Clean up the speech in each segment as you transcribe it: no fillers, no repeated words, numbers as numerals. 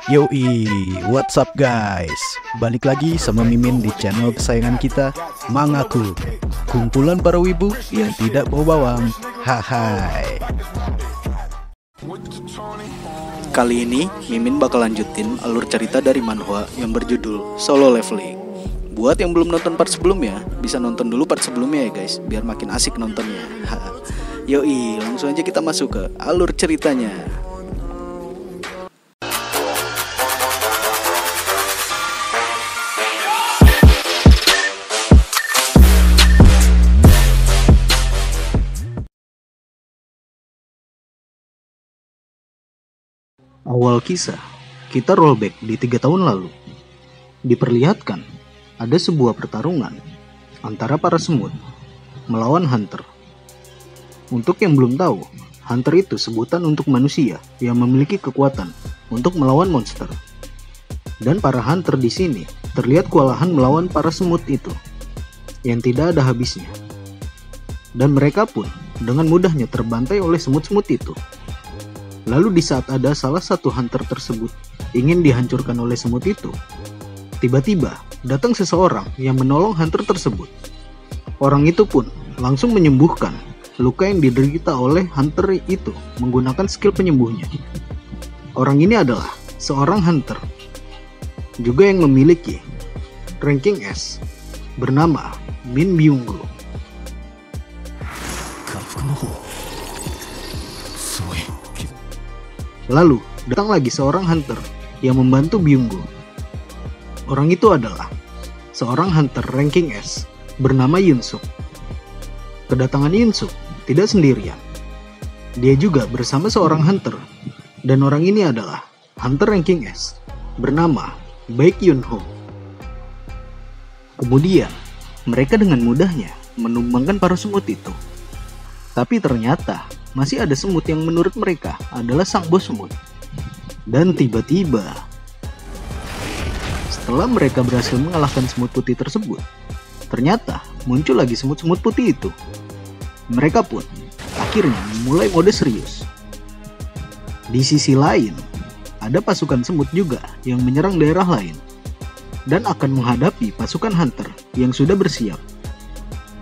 Yoi, what's up guys? Balik lagi sama Mimin di channel kesayangan kita, Mangaku, kumpulan para wibu yang tidak bawa bawang. Hai. Kali ini Mimin bakal lanjutin alur cerita dari manhwa yang berjudul Solo Leveling. Buat yang belum nonton part sebelumnya, bisa nonton dulu part sebelumnya ya guys, biar makin asik nontonnya. Yoi, langsung aja kita masuk ke alur ceritanya. Awal kisah, kita rollback di 3 tahun lalu. Diperlihatkan ada sebuah pertarungan antara para semut melawan hunter. Untuk yang belum tahu, hunter itu sebutan untuk manusia yang memiliki kekuatan untuk melawan monster. Dan para hunter di sini terlihat kewalahan melawan para semut itu yang tidak ada habisnya. Dan mereka pun dengan mudahnya terbantai oleh semut-semut itu. Lalu di saat ada salah satu hunter tersebut ingin dihancurkan oleh semut itu, tiba-tiba datang seseorang yang menolong hunter tersebut. Orang itu pun langsung menyembuhkan luka yang diderita oleh hunter itu menggunakan skill penyembuhnya. Orang ini adalah seorang hunter, juga yang memiliki ranking S, bernama Min Byung-gu. Lalu, datang lagi seorang hunter yang membantu Byung-gu. Orang itu adalah seorang hunter ranking S bernama Yoon-suk. Kedatangan Yoon-suk tidak sendirian. Dia juga bersama seorang hunter, dan orang ini adalah hunter ranking S bernama Baek Yoon-ho. Kemudian, mereka dengan mudahnya menumbangkan para semut itu. Tapi ternyata masih ada semut yang menurut mereka adalah sang bos semut. Dan tiba-tiba, setelah mereka berhasil mengalahkan semut putih tersebut, ternyata muncul lagi semut-semut putih itu. Mereka pun akhirnya mulai mode serius. Di sisi lain, ada pasukan semut juga yang menyerang daerah lain dan akan menghadapi pasukan hunter yang sudah bersiap.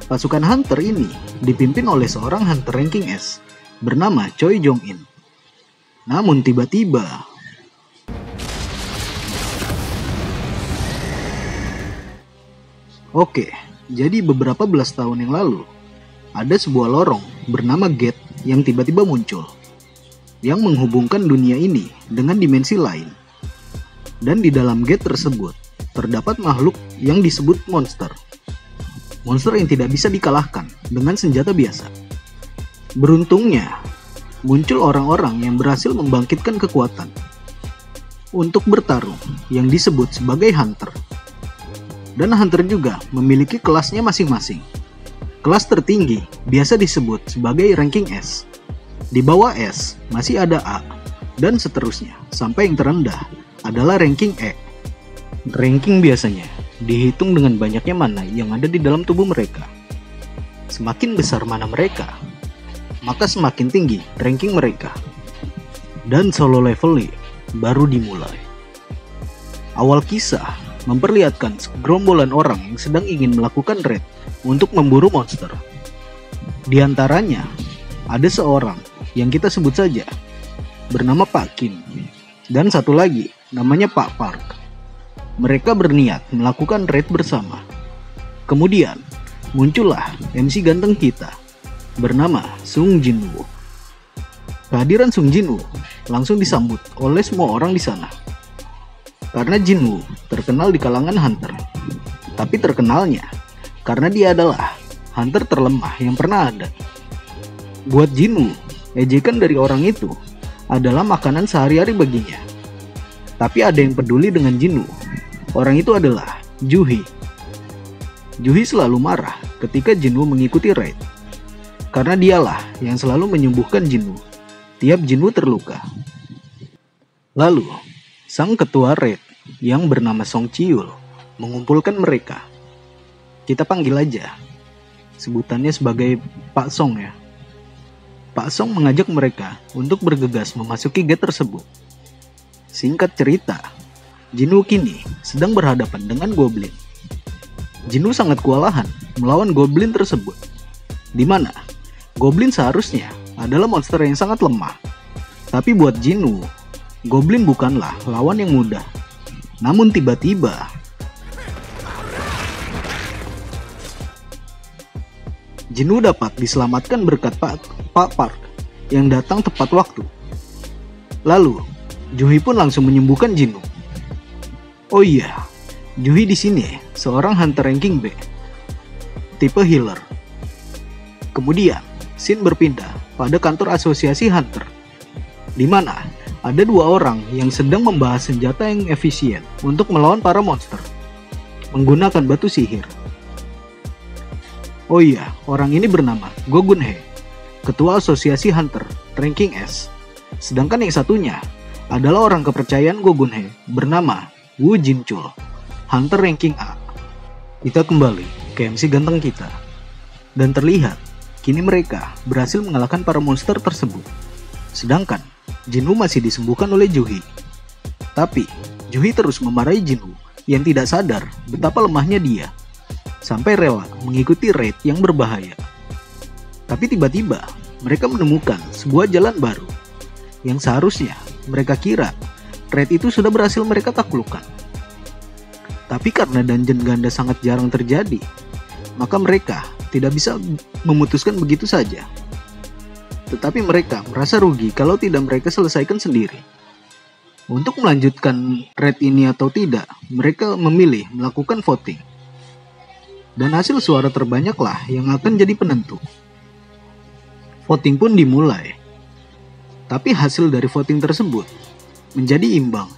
Pasukan hunter ini dipimpin oleh seorang hunter ranking S bernama Choi Jong-in. Namun tiba-tiba jadi beberapa belas tahun yang lalu ada sebuah lorong bernama Gate yang tiba-tiba muncul yang menghubungkan dunia ini dengan dimensi lain. Dan di dalam gate tersebut terdapat makhluk yang disebut monster. Monster yang tidak bisa dikalahkan dengan senjata biasa. Beruntungnya, muncul orang-orang yang berhasil membangkitkan kekuatan untuk bertarung yang disebut sebagai hunter. Dan hunter juga memiliki kelasnya masing-masing. Kelas tertinggi biasa disebut sebagai ranking S. Di bawah S masih ada A, dan seterusnya sampai yang terendah adalah ranking E. Ranking biasanya dihitung dengan banyaknya mana yang ada di dalam tubuh mereka. Semakin besar mana mereka, maka semakin tinggi ranking mereka. Dan solo leveling baru dimulai. Awal kisah memperlihatkan segerombolan orang yang sedang ingin melakukan raid untuk memburu monster. Di antaranya ada seorang yang kita sebut saja bernama Pak Kim, dan satu lagi namanya Pak Park. Mereka berniat melakukan raid bersama. Kemudian muncullah MC ganteng kita bernama Sung Jin-woo. Kehadiran Sung Jin-woo langsung disambut oleh semua orang di sana. Karena Jin-woo terkenal di kalangan hunter. Tapi terkenalnya karena dia adalah hunter terlemah yang pernah ada. Buat Jin-woo, ejekan dari orang itu adalah makanan sehari-hari baginya. Tapi ada yang peduli dengan Jin-woo. Orang itu adalah Juhi. Juhi selalu marah ketika Jin-woo mengikuti raid. Karena dialah yang selalu menyembuhkan Jin-woo tiap Jin-woo terluka. Lalu, sang ketua raid yang bernama Song Chiul mengumpulkan mereka. Kita panggil aja sebutannya sebagai Pak Song ya. Pak Song mengajak mereka untuk bergegas memasuki gate tersebut. Singkat cerita, Jinwoo kini sedang berhadapan dengan goblin. Jinwoo sangat kewalahan melawan goblin tersebut, di mana goblin seharusnya adalah monster yang sangat lemah. Tapi buat Jinwoo, goblin bukanlah lawan yang mudah. Namun tiba-tiba Jinwoo dapat diselamatkan berkat Pak Park yang datang tepat waktu. Lalu, Juhi pun langsung menyembuhkan Jinwoo. Oh iya, Juhi di sini seorang hunter ranking B, tipe healer. Kemudian, scene berpindah pada kantor asosiasi hunter, di mana ada dua orang yang sedang membahas senjata yang efisien untuk melawan para monster menggunakan batu sihir. Oh iya, orang ini bernama Go Gun-hye, ketua asosiasi hunter ranking S. Sedangkan yang satunya adalah orang kepercayaan Go Gun-hye bernama Woo Jin-chul, hunter ranking A. Kita kembali ke MC ganteng kita, dan terlihat kini mereka berhasil mengalahkan para monster tersebut. Sedangkan Jinwoo masih disembuhkan oleh Juhi. Tapi Juhi terus memarahi Jinwoo yang tidak sadar betapa lemahnya dia, sampai rela mengikuti raid yang berbahaya. Tapi tiba-tiba mereka menemukan sebuah jalan baru yang seharusnya mereka kira raid itu sudah berhasil mereka taklukkan. Tapi karena dungeon ganda sangat jarang terjadi, maka mereka tidak bisa memutuskan begitu saja. Tetapi mereka merasa rugi kalau tidak mereka selesaikan sendiri. Untuk melanjutkan raid ini atau tidak, mereka memilih melakukan voting. Dan hasil suara terbanyaklah yang akan jadi penentu. Voting pun dimulai. Tapi hasil dari voting tersebut menjadi imbang.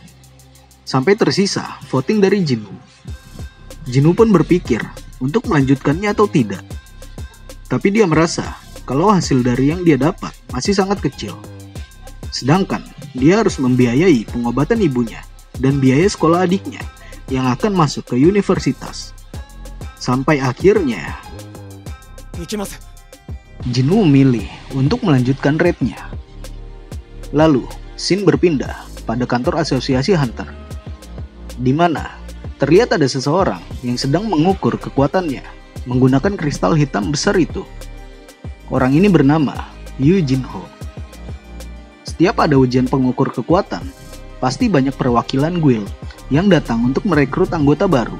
Sampai tersisa voting dari Jinwoo. Jinwoo pun berpikir untuk melanjutkannya atau tidak. Tapi dia merasa kalau hasil dari yang dia dapat masih sangat kecil. Sedangkan dia harus membiayai pengobatan ibunya dan biaya sekolah adiknya yang akan masuk ke universitas. Sampai akhirnya Jinwoo memilih untuk melanjutkan raidnya. Lalu scene berpindah pada kantor asosiasi hunter, di mana terlihat ada seseorang yang sedang mengukur kekuatannya menggunakan kristal hitam besar itu. Orang ini bernama Yu Jin-ho. Setiap ada ujian pengukur kekuatan, pasti banyak perwakilan guild yang datang untuk merekrut anggota baru.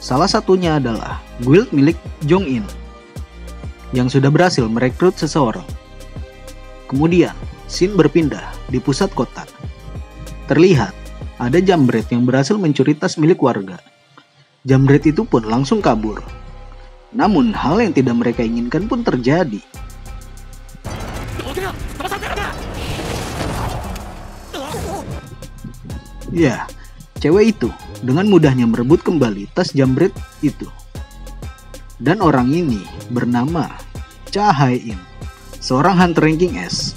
Salah satunya adalah guild milik Jong-in yang sudah berhasil merekrut seseorang. Kemudian, scene berpindah di pusat kota. Terlihat ada jambret yang berhasil mencuri tas milik warga. Jambret itu pun langsung kabur. Namun hal yang tidak mereka inginkan pun terjadi. Ya, cewek itu dengan mudahnya merebut kembali tas jambret itu. Dan orang ini bernama Cha Hae-in, seorang hunter ranking S.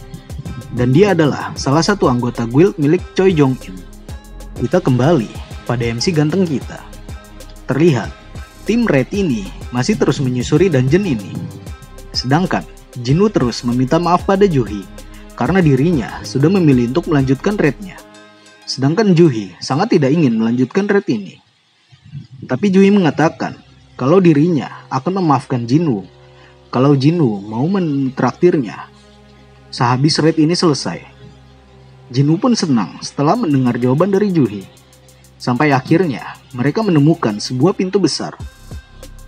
Dan dia adalah salah satu anggota guild milik Choi Jong-in. Kita kembali pada MC ganteng kita. Terlihat tim raid ini masih terus menyusuri dungeon ini. Sedangkan Jinwoo terus meminta maaf pada Juhi karena dirinya sudah memilih untuk melanjutkan raidnya. Sedangkan Juhi sangat tidak ingin melanjutkan raid ini. Tapi Juhi mengatakan kalau dirinya akan memaafkan Jinwoo kalau Jinwoo mau mentraktirnya sehabis raid ini selesai. Jinwoo pun senang setelah mendengar jawaban dari Juhi. Sampai akhirnya mereka menemukan sebuah pintu besar.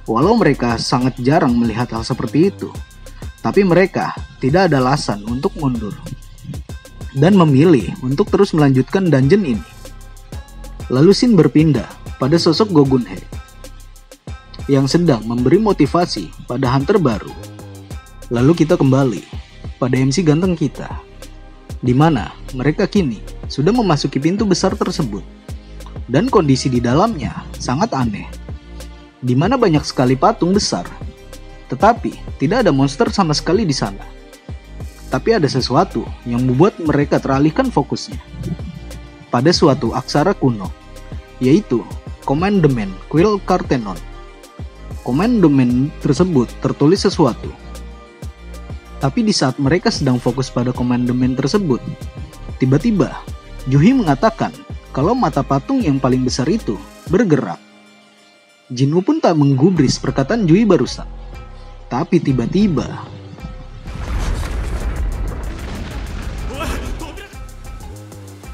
Walau mereka sangat jarang melihat hal seperti itu, tapi mereka tidak ada alasan untuk mundur dan memilih untuk terus melanjutkan dungeon ini. Lalu scene berpindah pada sosok Go Gun-hye yang sedang memberi motivasi pada hunter baru. Lalu kita kembali pada MC ganteng kita, di mana mereka kini sudah memasuki pintu besar tersebut. Dan kondisi di dalamnya sangat aneh, di mana banyak sekali patung besar, tetapi tidak ada monster sama sekali di sana. Tapi ada sesuatu yang membuat mereka teralihkan fokusnya pada suatu aksara kuno, yaitu Commandement Quill Cartenon. Commandement tersebut tertulis sesuatu. Tapi di saat mereka sedang fokus pada Commandement tersebut, tiba-tiba Juhi mengatakan kalau mata patung yang paling besar itu bergerak. Jinwoo pun tak menggubris perkataan Juhi barusan. Tapi tiba-tiba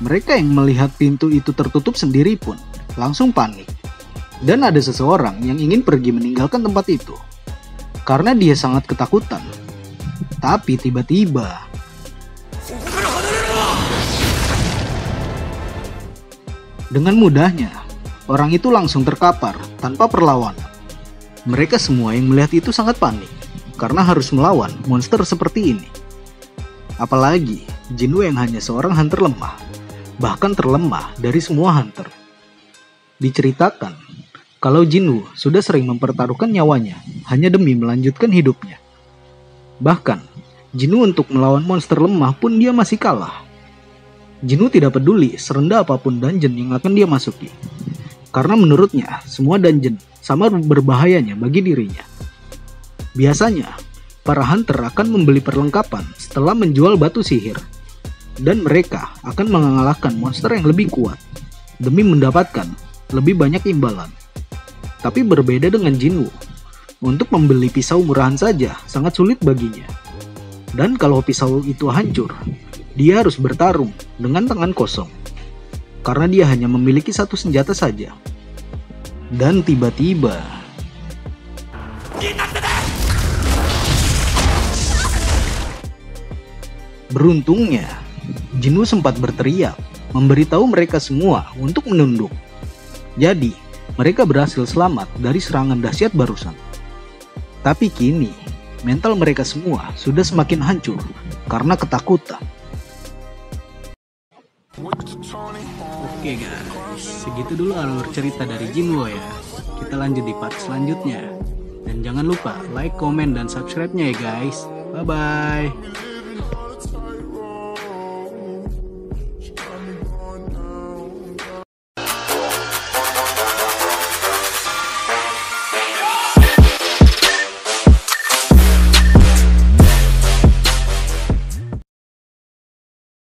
mereka yang melihat pintu itu tertutup sendiri pun langsung panik. Dan ada seseorang yang ingin pergi meninggalkan tempat itu karena dia sangat ketakutan. Tapi tiba-tiba dengan mudahnya orang itu langsung terkapar tanpa perlawanan. Mereka semua yang melihat itu sangat panik karena harus melawan monster seperti ini. Apalagi Jinwoo yang hanya seorang hunter lemah, bahkan terlemah dari semua hunter. Diceritakan kalau Jinwoo sudah sering mempertaruhkan nyawanya hanya demi melanjutkan hidupnya. Bahkan Jinwoo untuk melawan monster lemah pun dia masih kalah. Jinwoo tidak peduli serendah apapun dungeon yang akan dia masuki, karena menurutnya semua dungeon sama berbahayanya bagi dirinya. Biasanya para hunter akan membeli perlengkapan setelah menjual batu sihir, dan mereka akan mengalahkan monster yang lebih kuat demi mendapatkan lebih banyak imbalan. Tapi berbeda dengan Jinwoo, untuk membeli pisau murahan saja sangat sulit baginya. Dan kalau pisau itu hancur, dia harus bertarung dengan tangan kosong, karena dia hanya memiliki satu senjata saja. Dan tiba-tiba beruntungnya Jinwoo sempat berteriak memberitahu mereka semua untuk menunduk. Jadi mereka berhasil selamat dari serangan dahsyat barusan. Tapi kini mental mereka semua sudah semakin hancur karena ketakutan. Oke guys, segitu dulu alur cerita dari Jinwoo ya. Kita lanjut di part selanjutnya. Dan jangan lupa like, komen, dan subscribe-nya ya guys. Bye-bye.